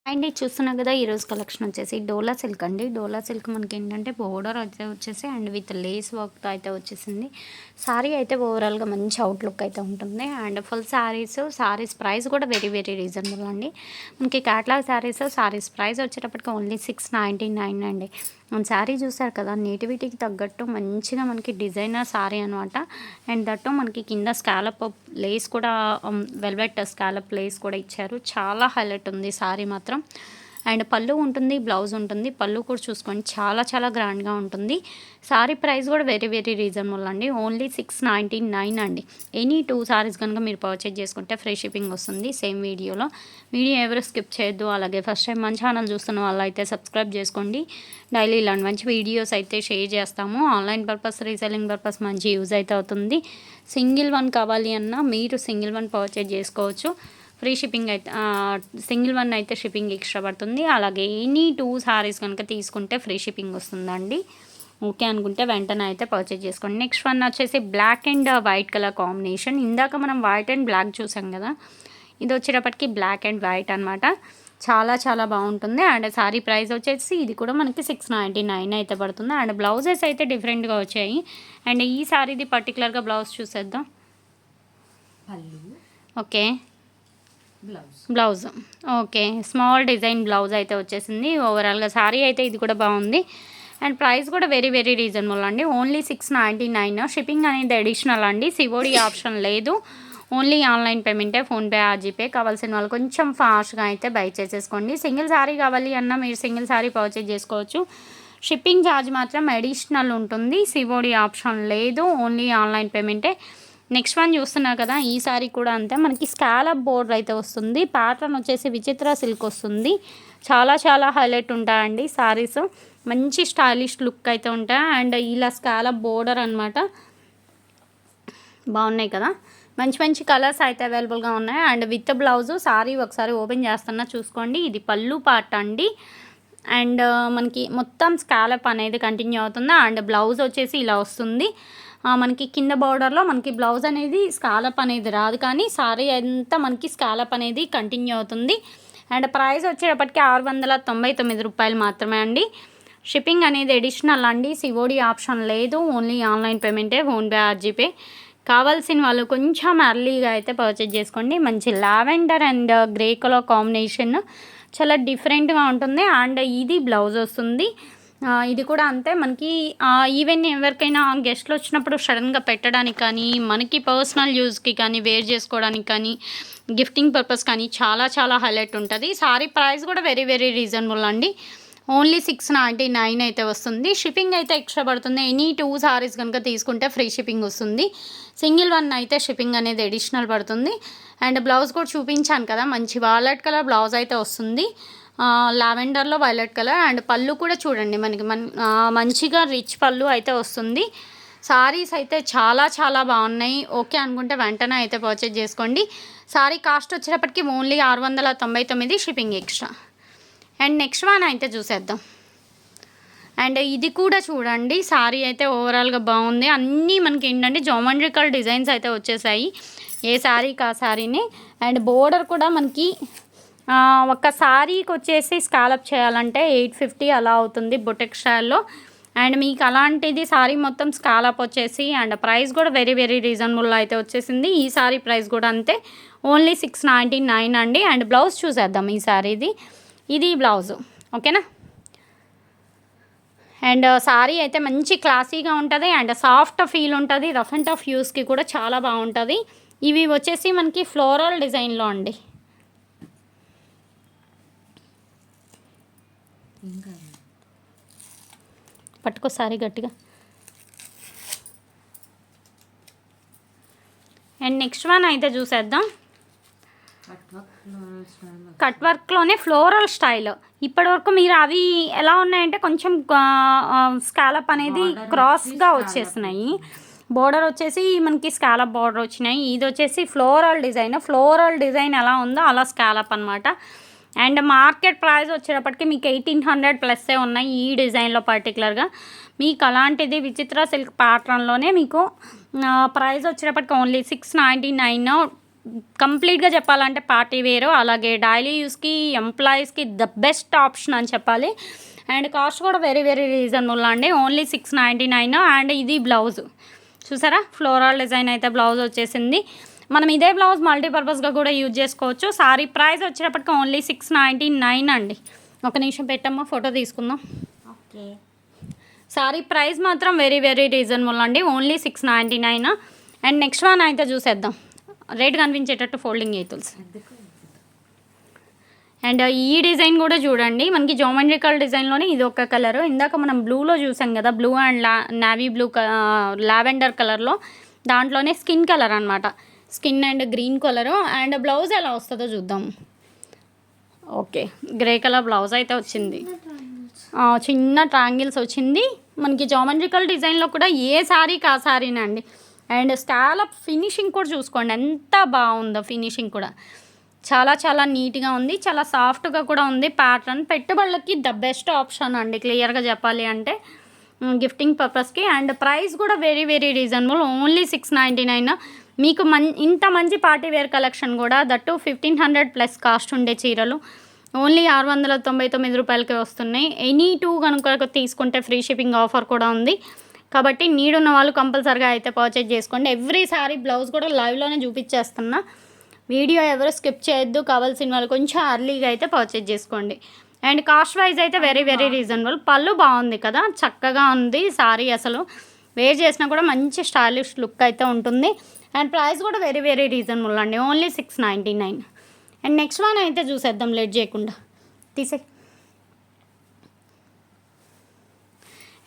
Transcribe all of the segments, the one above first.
And ఇది చూస్తున్నా కదా ఈరోజు కలెక్షన్ వచ్చేసి డోలా సిల్క్ అండి. డోలా సిల్క్ మనకి ఏంటంటే బోర్డర్ అయితే వచ్చేసి అండ్ విత్ లేస్ వర్క్తో అయితే వచ్చేసింది. సారీ అయితే ఓవరాల్గా మంచి అవుట్లుక్ అయితే ఉంటుంది. అండ్ ఫుల్ సారీస్ ప్రైస్ కూడా వెరీ వెరీ రీజనబుల్ అండి. మనకి క్యాట్లాగ్ సారీస్ ప్రైస్ వచ్చేటప్పటికి ఓన్లీ 699 అండి. మన శారీ చూసారు కదా, నేటివిటీకి తగ్గట్టు మంచిగా మనకి డిజైనర్ శారీ అనమాట. అండ్ దట్టు మనకి కింద స్కాలప్ లేస్ కూడా వెల్వెట్ స్కాలప్ లేస్ కూడా ఇచ్చారు. చాలా హైలైట్ ఉంది శారీ మాత్రం. అండ్ పళ్ళు ఉంటుంది, బ్లౌజ్ ఉంటుంది. పళ్ళు కూడా చూసుకోండి, చాలా చాలా గ్రాండ్గా ఉంటుంది. సారీ ప్రైస్ కూడా వెరీ వెరీ రీజనబుల్ అండి. ఓన్లీ 699 అండి. ఎనీ 2 సారీస్ కనుక మీరు పర్చేజ్ చేసుకుంటే ఫ్రీ షిప్పింగ్ వస్తుంది. సేమ్ వీడియో ఎవరు స్కిప్ చేయొద్దు. అలాగే ఫస్ట్ టైం మన ఛానల్ చూస్తున్న వాళ్ళు అయితే సబ్స్క్రైబ్ చేసుకోండి. డైలీ ఇలాంటి మంచి వీడియోస్ అయితే షేర్ చేస్తాము. ఆన్లైన్ పర్పస్, రీసెల్లింగ్ పర్పస్ మంచి యూజ్ అయితే అవుతుంది. సింగిల్ వన్ కావాలి అన్నా మీరు సింగిల్ వన్ పర్చేజ్ చేసుకోవచ్చు. ఫ్రీ షిప్పింగ్ అయితే సింగిల్ వన్ అయితే షిప్పింగ్ ఎక్స్ట్రా పడుతుంది. అలాగే ఎనీ 2 సారీస్ కనుక తీసుకుంటే ఫ్రీ షిప్పింగ్ వస్తుందండి. ఓకే అనుకుంటే వెంటనే అయితే పర్చేజ్ చేసుకోండి. నెక్స్ట్ వన్ వచ్చేసి black and white colour combination. ఇందాక మనం వైట్ అండ్ బ్లాక్ చూసాం కదా, ఇది వచ్చేటప్పటికి బ్లాక్ అండ్ వైట్ అనమాట. చాలా చాలా బాగుంటుంది. అండ్ సారీ ప్రైస్ వచ్చేసి ఇది కూడా మనకి 699 అయితే పడుతుంది. అండ్ బ్లౌజెస్ అయితే డిఫరెంట్గా వచ్చాయి. అండ్ ఈ సారీది పర్టికులర్గా బ్లౌజ్ చూసేద్దాం. Okay, blouse okay, small design blouse అయితే వచ్చేసింది. ఓవరాల్గా సారీ అయితే ఇది కూడా బాగుంది. అండ్ ప్రైస్ కూడా వెరీ వెరీ రీజనబుల్ అండి. ఓన్లీ 699. షిప్పింగ్ అనేది అడిషనల్ అండి. సిఓడి ఆప్షన్ లేదు. ఓన్లీ ఆన్లైన్ పేమెంటే, ఫోన్పే ఆర్ జీపే. కావాల్సిన వాళ్ళు కొంచెం ఫాస్ట్గా అయితే బై చేసేసుకోండి. సింగిల్ సారీ కావాలి అన్నా మీరు సింగిల్ సారీ పర్చేజ్ చేసుకోవచ్చు. షిప్పింగ్ ఛార్జ్ మాత్రం అడిషనల్ ఉంటుంది. సిఓడి ఆప్షన్ లేదు. ఓన్లీ ఆన్లైన్ పేమెంటే. నెక్స్ట్ వన్ చూస్తున్నారు కదా, ఈ సారీ కూడా అంతే. మనకి స్కాలప్ బోర్డర్ అయితే వస్తుంది. ప్యాటర్న్ వచ్చేసి విచిత్ర సిల్క్ వస్తుంది. చాలా చాలా హైలైట్ ఉంటాయండి సారీస్. మంచి స్టైలిష్ లుక్ అయితే ఉంటాయి. అండ్ ఇలా స్కాలప్ బోర్డర్ అనమాట. బాగున్నాయి కదా, మంచి మంచి కలర్స్ అయితే అవైలబుల్గా ఉన్నాయి. And with blouse. సారీ ఒకసారి ఓపెన్ చేస్తున్నా చూసుకోండి. ఇది పళ్ళు పార్ట్ అండి. అండ్ మనకి మొత్తం స్కాలప్ అనేది కంటిన్యూ అవుతుంది. అండ్ బ్లౌజ్ వచ్చేసి ఇలా వస్తుంది. మనకి కింద బార్డర్లో మనకి బ్లౌజ్ అనేది స్కాలప్ అనేది రాదు, కానీ సారీ అంతా మనకి స్కాలప్ అనేది కంటిన్యూ అవుతుంది. అండ్ ప్రైస్ వచ్చేటప్పటికి 699 రూపాయలు మాత్రమే అండి. షిప్పింగ్ అనేది అడిషనల్ అండి. సిఓడి ఆప్షన్ లేదు. ఓన్లీ ఆన్లైన్ పేమెంటే, ఫోన్పే ఆర్ జీపే. కావాల్సిన వాళ్ళు కొంచెం ఎర్లీగా అయితే పర్చేజ్ చేసుకోండి. మంచి lavender and grey colour combination చాలా డిఫరెంట్గా ఉంటుంది. అండ్ ఇది బ్లౌజ్ వస్తుంది. ఇది కూడా అంతే. మనకి ఈవెన్ ఎవరికైనా గెస్ట్లు వచ్చినప్పుడు సడన్గా పెట్టడానికి కానీ, మనకి పర్సనల్ యూజ్కి కానీ, వేర్ చేసుకోవడానికి కానీ, గిఫ్టింగ్ పర్పస్ కానీ చాలా చాలా హైలైట్ ఉంటుంది. సారీ ప్రైస్ కూడా వెరీ వెరీ రీజనబుల్ అండి. ఓన్లీ 699 అయితే వస్తుంది. షిప్పింగ్ అయితే ఎక్స్ట్రా పడుతుంది. ఎనీ 2 సారీస్ కనుక తీసుకుంటే ఫ్రీ షిప్పింగ్ వస్తుంది. సింగిల్ వన్ అయితే షిప్పింగ్ అనేది అడిషనల్ పడుతుంది. అండ్ బ్లౌజ్ కూడా చూపించాను కదా, మంచి వాలెట్ కలర్ బ్లౌజ్ అయితే వస్తుంది. లావెండర్లో వైలెట్ కలర్. అండ్ పళ్ళు కూడా చూడండి, మనకి మంచిగా రిచ్ పళ్ళు అయితే వస్తుంది. సారీస్ అయితే చాలా చాలా బాగున్నాయి. ఓకే అనుకుంటే వెంటనే అయితే పర్చేజ్ చేసుకోండి. సారీ కాస్ట్ వచ్చేటప్పటికి only 699, shipping extra. And next one అయితే చూసేద్దాం. అండ్ ఇది కూడా చూడండి, సారీ అయితే ఓవరాల్గా బాగుంది. అన్నీ మనకి ఏంటంటే జామెట్రికల్ డిజైన్స్ అయితే వచ్చేసాయి. ఏ సారీకి ఆ సారీని. అండ్ బోర్డర్ కూడా మనకి ఒక సారీకి వచ్చేసి స్కాలప్ చేయాలంటే 850 అలా అవుతుంది బొటెక్ స్టైల్లో. అండ్ మీకు అలాంటిది సారీ మొత్తం స్కాలప్ వచ్చేసి అండ్ ప్రైస్ కూడా వెరీ వెరీ రీజనబుల్ అయితే వచ్చేసింది. ఈ సారీ ప్రైస్ కూడా అంతే, ఓన్లీ 699 అండి. అండ్ బ్లౌజ్ చూసేద్దాం ఈ సారీది. ఇది బ్లౌజు, ఓకేనా. అండ్ సారీ అయితే మంచి క్లాసీగా ఉంటుంది. అండ్ సాఫ్ట్ ఫీల్ ఉంటుంది. రఫ్ అండ్ టఫ్ యూస్కి కూడా చాలా బాగుంటుంది. ఇవి వచ్చేసి మనకి ఫ్లోరల్ డిజైన్లో అండి. పట్టుకో సారీ గట్టిగా. అండ్ నెక్స్ట్ వన్ అయితే చూసేద్దాం. కట్ వర్క్లోనే ఫ్లోరల్ స్టైల్. ఇప్పటివరకు మీరు అవి ఎలా ఉన్నాయంటే కొంచెం స్కాలప్ అనేది క్రాస్గా వచ్చేసినాయి. బోర్డర్ వచ్చేసి మనకి స్కాలప్ బోర్డర్ వచ్చినాయి. ఇది వచ్చేసి ఫ్లోరల్ డిజైన్ ఎలా ఉందో అలా స్కాలప్ అనమాట. అండ్ మార్కెట్ ప్రైస్ వచ్చేటప్పటికి మీకు 1800 ప్లస్సే ఉన్నాయి ఈ డిజైన్లో పర్టికులర్గా. మీకు అలాంటిది విచిత్ర సిల్క్ ప్యాటర్న్లోనే మీకు ప్రైస్ వచ్చేటప్పటికి ఓన్లీ 699 కంప్లీట్గా చెప్పాలంటే పార్టీ వేరు, అలాగే డైలీ యూస్కి, ఎంప్లాయీస్కి ద బెస్ట్ ఆప్షన్ అని చెప్పాలి. అండ్ కాస్ట్ కూడా వెరీ వెరీ రీజనబుల్ అండి, ఓన్లీ 699. అండ్ ఇది బ్లౌజ్ చూసారా, ఫ్లోరల్ డిజైన్ అయితే బ్లౌజ్ వచ్చేసింది. మనం ఇదే బ్లౌజ్ మల్టీపర్పస్గా కూడా యూజ్ చేసుకోవచ్చు. సారీ ప్రైస్ వచ్చేటప్పటికి ఓన్లీ 699 అండి. ఒక నిమిషం పెట్టమ్మా, ఫోటో తీసుకుందాం. ఓకే, సారీ ప్రైస్ మాత్రం వెరీ వెరీ రీజనబుల్ అండి, ఓన్లీ 699. అండ్ నెక్స్ట్ వన్ అయితే చూసేద్దాం, రేట్ కనిపించేటట్టు ఫోల్డింగ్ అవుతుంది. అండ్ ఈ డిజైన్ కూడా చూడండి, మనకి జోమెట్రికల్ డిజైన్లోనే ఇది ఒక కలర్. ఇందాక మనం బ్లూలో చూసాం కదా, blue and navy blue lavender కలర్లో, దాంట్లోనే స్కిన్ కలర్ అనమాట, skin and green colour. And blouse ఎలా వస్తుందో చూద్దాం. ఓకే, గ్రే కలర్ బ్లౌజ్ అయితే వచ్చింది, చిన్న ట్రాంగిల్స్ వచ్చింది. మనకి జామెట్రికల్ డిజైన్లో కూడా ఏ శారీకి ఆ శారీనండి. అండ్ స్కాలప్ ఫినిషింగ్ కూడా చూసుకోండి ఎంత బాగుందో, ఫినిషింగ్ కూడా చాలా చాలా నీట్గా ఉంది, చాలా సాఫ్ట్గా కూడా ఉంది. ప్యాటర్న్ పెట్టుబడులకి ద బెస్ట్ ఆప్షన్ అండి, క్లియర్గా చెప్పాలి అంటే గిఫ్టింగ్ పర్పస్కి. అండ్ ప్రైస్ కూడా వెరీ వెరీ రీజనబుల్, ఓన్లీ 699. మీకు ఇంత మంచి పార్టీ వేర్ కలెక్షన్ కూడా, దట్టు 1500 ప్లస్ కాస్ట్ ఉండే చీరలు ఓన్లీ 699 రూపాయలకే వస్తున్నాయి. ఎనీ 2 కనుక తీసుకుంటే ఫ్రీ షిప్పింగ్ ఆఫర్ కూడా ఉంది. కాబట్టి నీడ్ ఉన్న వాళ్ళు కంపల్సరీగా అయితే పర్చేజ్ చేసుకోండి. ఎవ్రీ సారీ బ్లౌజ్ కూడా లైవ్లోనే చూపించేస్తున్నా, వీడియో ఎవరు స్కిప్ చేయొద్దు. కావాల్సిన వాళ్ళు కొంచెం అర్లీగా అయితే పర్చేజ్ చేసుకోండి. అండ్ కాస్ట్ వైజ్ అయితే వెరీ వెరీ రీజనబుల్. పళ్ళు బాగుంది కదా, చక్కగా ఉంది సారీ, అసలు వేర్ చేసినా కూడా మంచి స్టైలిష్ లుక్ అయితే ఉంటుంది. అండ్ ప్రైస్ కూడా వెరీ వెరీ రీజనబుల్ అండి, ఓన్లీ 699. అండ్ నెక్స్ట్ వన్ అయితే చూసేద్దాం, లేట్ చేయకుండా తీసే.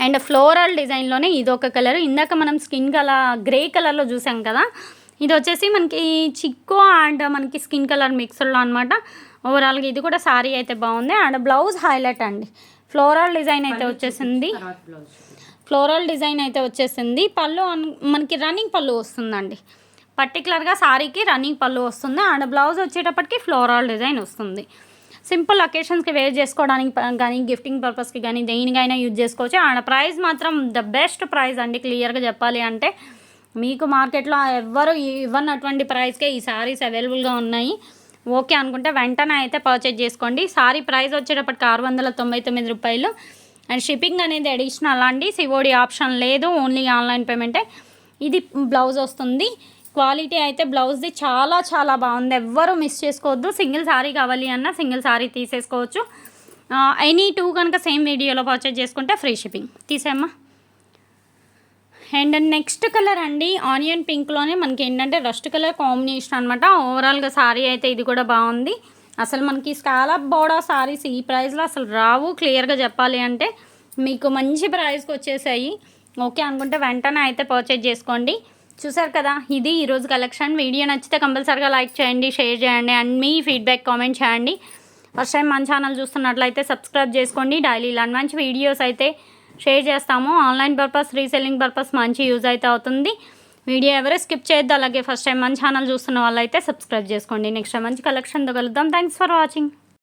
అండ్ ఫ్లోరల్ డిజైన్లోనే ఇది ఒక కలర్, ఇందాక మనం స్కిన్ కలర్ గ్రే కలర్లో చూసాం కదా, ఇది వచ్చేసి మనకి చిక్కు అండ్ మనకి స్కిన్ కలర్ మిక్స్డ్లో అనమాట. ఓవరాల్గా ఇది కూడా సారీ అయితే బాగుంది. అండ్ బ్లౌజ్ హైలైట్ అండి, ఫ్లోరల్ డిజైన్ అయితే వచ్చేసింది, ఫ్లోరల్ డిజైన్ అయితే వచ్చేసింది. పళ్ళు మనకి రన్నింగ్ పళ్ళు వస్తుందండి, పర్టికులర్గా సారీకి రన్నింగ్ పళ్ళు వస్తుంది. అండ్ బ్లౌజ్ వచ్చేటప్పటికి ఫ్లోరల్ డిజైన్ వస్తుంది. సింపుల్ అకేషన్స్కి వేర్ చేసుకోవడానికి కానీ, గిఫ్టింగ్ పర్పస్కి కానీ, దేనికైనా యూజ్ చేసుకోవచ్చు. అండ్ ప్రైస్ మాత్రం ద బెస్ట్ ప్రైస్ అండి, క్లియర్గా చెప్పాలి అంటే మీకు మార్కెట్లో ఎవ్వరు ఇవ్వనటువంటి ప్రైస్కే ఈ సారీస్ అవైలబుల్గా ఉన్నాయి. ఓకే అనుకుంటే వెంటనే అయితే పర్చేజ్ చేసుకోండి. సారీ ప్రైస్ వచ్చేటప్పటికి 699 రూపాయలు. అండ్ షిప్పింగ్ అనేది అడిషనల్ అండి, సిఓడి ఆప్షన్ లేదు, ఓన్లీ ఆన్లైన్ పేమెంటే. ఇది బ్లౌజ్ వస్తుంది. క్వాలిటీ అయితే బ్లౌజ్ది చాలా చాలా బాగుంది, ఎవ్వరూ మిస్ చేసుకోవద్దు. సింగిల్ సారీ కావాలి అన్నా సింగిల్ సారీ తీసేసుకోవచ్చు. ఎనీ 2 కనుక సేమ్ వీడియోలో పర్చేజ్ చేసుకుంటే ఫ్రీ షిప్పింగ్. తీసేమ్మా. అండ్ నెక్స్ట్ కలర్ అండి, ఆనియన్ పింక్లోనే మనకి ఏంటంటే రస్ట్ కలర్ కాంబినేషన్ అనమాట. ఓవరాల్గా సారీ అయితే ఇది కూడా బాగుంది. అసలు మనకి స్కాలప్ బోర్డా సారీస్ ఈ ప్రైస్లో అసలు రావు, క్లియర్గా చెప్పాలి అంటే మీకు మంచి ప్రైస్కి వచ్చేసాయి. ఓకే అనుకుంటే వెంటనే అయితే పర్చేజ్ చేసుకోండి. చూసారు కదా, ఇది ఈరోజు కలెక్షన్. వీడియో నచ్చితే కంపల్సరీగా లైక్ చేయండి, షేర్ చేయండి, అండ్ మీ ఫీడ్బ్యాక్ కామెంట్ చేయండి. ఫస్ట్ టైం మన ఛానల్ చూస్తున్నట్లయితే సబ్స్క్రైబ్ చేసుకోండి. డైలీ ఇలాంటి మంచి వీడియోస్ అయితే షేర్ చేస్తాము. ఆన్లైన్ పర్పస్, రీసెల్లింగ్ పర్పస్ మంచి యూజ్ అయితే అవుతుంది. వీడియో ఎవరే స్కిప్ చేయొద్దు. అలాగే ఫస్ట్ టైం మన ఛానల్ చూస్తున్న వాళ్ళైతే సబ్స్క్రైబ్ చేసుకోండి. నెక్స్ట్ మంచి కలెక్షన్తో కలుద్దాం. Thanks for watching.